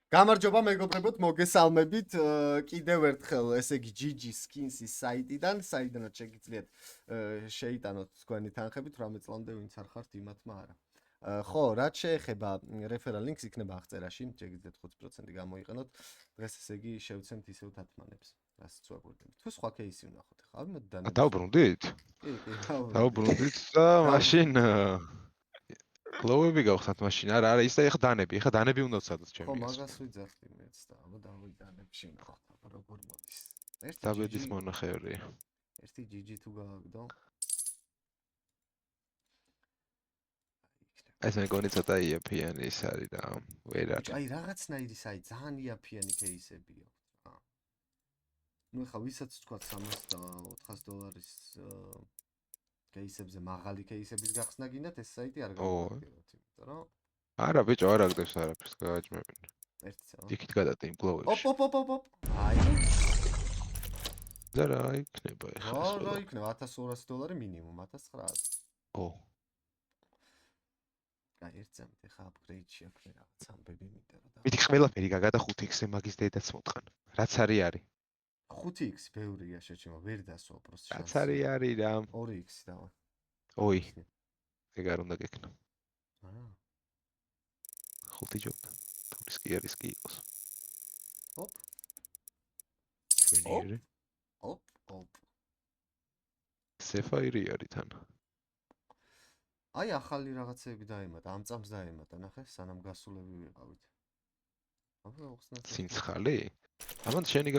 გამარჯობა მეგობრებო, მოგესალმებით კიდევ ერთხელ, ესე იგი GG Skins-ის საიტიდან, საიდანაც შეგიძლიათ შეიტანოთ თქვენი თანხებით, 18 წლამდე ვინც არ ხართ იმათმა არა. ხო, რაც შეეხება რეფერალ ლინკს იქნება აღწერაში, შეგიძლიათ 5% გამოიყენოთ. დღეს ესე იგი შევცემთ ისევ თათმანებს, რასაც ვაგვირდებით. თუ სხვა кейსი ვნახოთ, ხა მე დანებს. დავბრუნდით? კი, დავბრუნდით და მაშინ გლოუები გავხსნათ მაშინ. არა, ის და ეხა დანები უნდა ვცადოთ ხო, ჩემი მაგას ასე. ვიძახდი მეც და აბა დავიდანებში ვნახოთ, აბა როგორ მოდის. დაბედის მონახევრი. ერთი GG თუ გააგდო. ეს მეგონი ცოტა იაფიანი ის არის რა. ვერ არის. აი რაღაცნაირი საით ძალიან იაფიანი кейსებია. ნუ ხა ვისაც თქვა $300-400 кейსებზე მაღალი кейსების გახსნა გინდათ, ეს საიტი არ გამოგაგებთ, იმიტომ რომ არა ბიჭო, არ აგდებს არაფერს, გააჯმევინ. ერთი წამო. იქით გადადე იმ გლოუებში. ოპ. აი. და რა იქნება ეხლა ეს რა ყველა? იქნება $1200 მინიმუმ, 1900. ო. აი ერთ წამით ხა აპგრეიდში აქვს რაღაც ამბები მიტერო და. მითი ყველაფერი გაგადა 5x-ზე მაგის დედაც მოტყან. რაც არის? 5x ბევრია შეჩემო, ვერ დასვა პროსტ შანსი. რაც არის რა. 2x დავა. ოი. ეგ არ უნდა გექნა. აა. 5 ჯობდა. თურის კი არის კი იყოს. ოპ. ჩვენიერი. ოპ. სეფაირი არის თან. აი ახალი რაღაცები დაემატა, ამ წამს დაემატა, ნახე, სანამ გასულები ვიყავით. აბა უხსნათ. სინცხალი? ამან შენი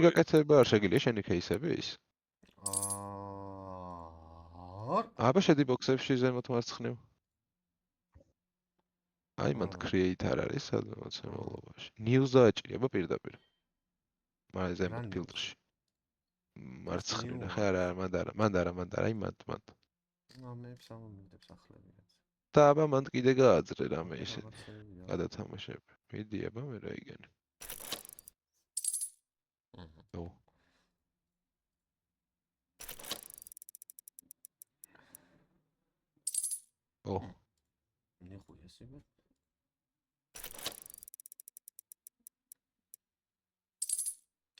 გაკეთება არ შეგიძლია შენი кейსების? აბა შედი ბოქსებში ზემოთ მარცხნივ. აი მანდ create არ არის სადღაც მოლობაში. News დააჭრი, აბა პირდაპირ. მაგრამ ზემოთ ფილტრში. მარცხნივ ნახე, არა, მანდ არა, აი მანდ. ამებს ამომიდებს ახლები რაც. და აბა მანდ კიდე გააძრე რამე ისეთი. გადათამაშები. მიდი აბა მე რა იგენი. ო. ო. ნიხუი ესები.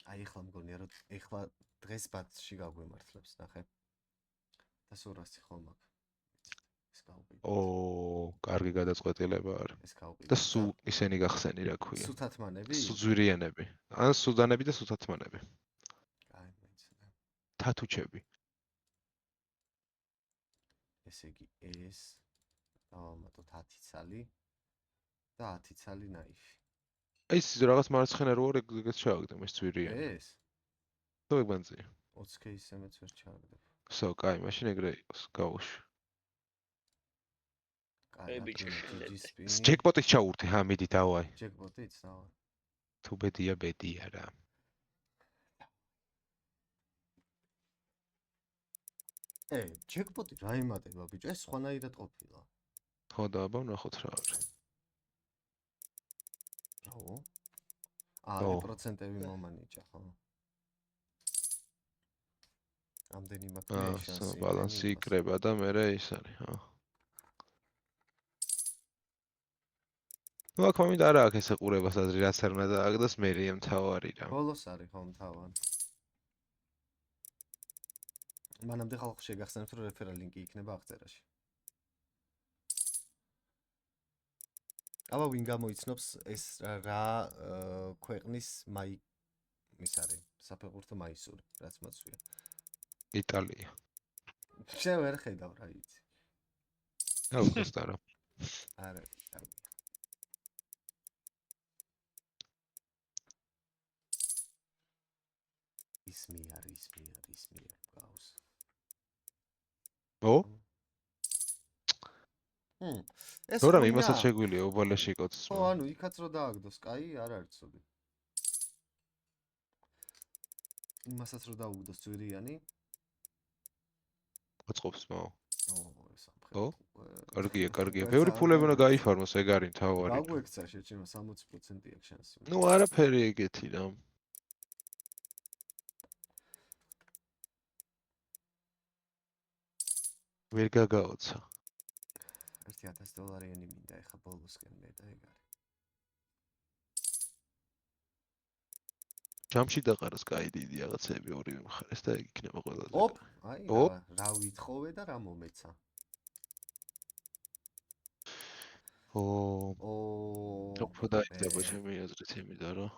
აი ახლა მგონია რომ ახლა დღეს ბათში გაგვემართლებს, ნახე. და 200 ხომ აქ. ეს გავყიდე. ო, კარგი გადაწყვეტილება არის. ეს გავყიდე. და სუ ისენი გახსენი რა ქვია. სუთათმანები? სუძვირიანები. ან სუდანები და სუთათმანები. აი, მეცნე. თათუჩები. ესე იგი ეს დავამატოთ 10 ცალი და 10 ცალი ნაიფი. ეს რაღაც მარცხენა რო არის ეგეც ჩააგდებ ეს ძვირიანი. ეს? თუ ეგბანძია. 20 кейსემეც ვერ ჩააგდებ. სო, კაი, მაშინ ეგრე იყოს, გავუშვი. კაი, ბიჭო. ჯეკპოტის ჩაურთე, ჰა, მიდი დავაი. ჯეკპოტიც დავა. თუ ბედია რა. ჯეკპოტი რა იმატება, ბიჭო? ეს სხვანაირად ყოფილა. ხო და აბა ვნახოთ რა არის. რაო? აი პროცენტები მომანიჭა, ხო? ამდენი მაქვს შანსი. ბალანსი იკრება და მერე ის არის, ხო. ნუ აქ მომით არა აქ ესე ყურებას აზრი რაც არ უნდა დააგდოს მერია მთავარი რა. ბოლოს არის ხო მთავარი. მანამდე ხალხს შეგახსენებთ რომ რეფერალ ლინკი იქნება აღწერაში. აბა ვინ გამოიცნობს ეს რა ქვეყნის ის არის საფეხბურთო მაისური, რაც მოცვია. იტალია. შენ ვერ ხედავ რა იცი. აუგუსტა რა. არა, ისმი არის გავს. ო? ეს რა იმასაც შეგვიძლია უბალეში კოც. ხო, ანუ იქაც რო დააგდოს, კაი, არ არის ცუდი. იმასაც რო დაუგდოს ძვირიანი. ოწყობს მაო. ეს ამხელა. კარგია. ბევრი ფულები უნდა გაიფარმოს, ეგ არის თავარი. გაგვექცა შეჩემო 60% აქვს შანსი. ნუ არაფერი ეგეთი რა. ვერ გაგაოცა. $1000 მინდა ეხა ბოლოსკენ მე და ეგ არის. ჯამში დაყაროს კაი დიდი რაღაცები ორივე მხარეს და ეგ იქნება ყველაზე. ოპ, აი ოპ. რა ვითხოვე და რა მომეცა. ო, ო, უფრო დაიწყება ჩემი აზრით იმიდან რომ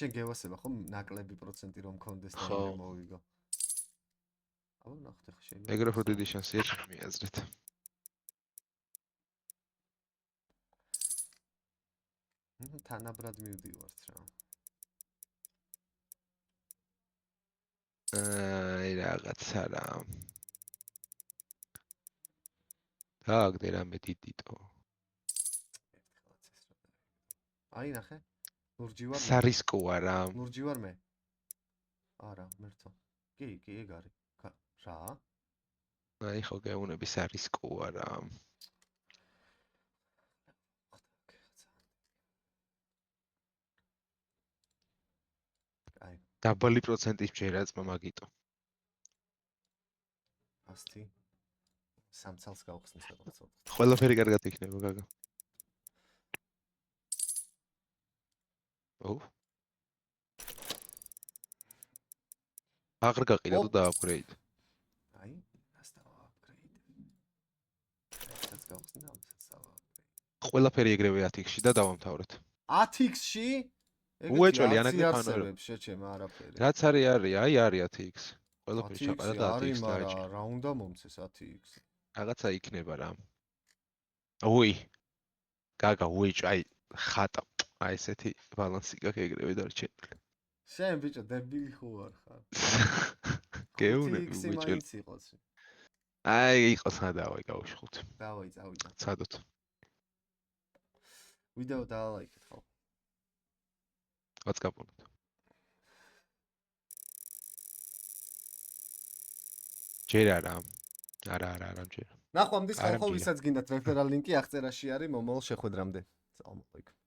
შენ გევასება ხომ ნაკლები პროცენტი რომ მქონდეს და ხო. იმე მოვიგო. აბა ნახეთ ხა შეიძლება. ეგრე უფრო დიდი შანსია ჩემი აზრით. თანაბრად მივდივართ რა. აი რაღაცა რა. გააგდე რამე დიდიტო. აი ნახე. ლურჯი ვარ მე. სარისკოა რა. ლურჯი ვარ მე. არა, მერტო. კი, ეგ არის. რა? აი ხო გეუნები სარისკოა რა. აი, დაბალი პროცენტის მჯერაწმა მაგიტო. ასთი. სამცალს გავხსნის რაღაცა. ყველაფერი კარგად იქნება გაგა. ო. აღარ გაყიდა თუ დააპგრეიდ. აი, ასთავა აპგრეიდ. ეს გავხსნა ამასაც დავაპგრეიდ. ყველაფერი ეგრევე 10x-ში და დავამთავრეთ. 10x-ში? უეჭველი ანაგდე ფანორო. შეჩემა არაფერი. რაც არის, აი არის 10x. ყველაფერი ჩაყარა და 10x არის, დააჭირა. მაგრამ რა უნდა მომცეს 10x? რაღაცა იქნება რა. ой. გაგა უეჭ, აი ხატა. აი ესეთი ბალანსი გაქვს ეგრევე დარჩენილი. შენ ბიჭო დებილი ხო არ ხარ? გეუნები უეჭველი. მაინც იყოს. აი იყოს სადავай გავშხოთ. დავაი წავიდა. სადოთ. ვიდეო დაალაიქეთ ხო? ვაცკაპონოთ. ჯერ არა. არა ჯერ. ნახვამდის არა, ხალხო, მჯერა. ვისაც გინდათ რეფერალ ლინკი აღწერაში არის მომავალ შეხვედრამდე. სალამალეიქუმ.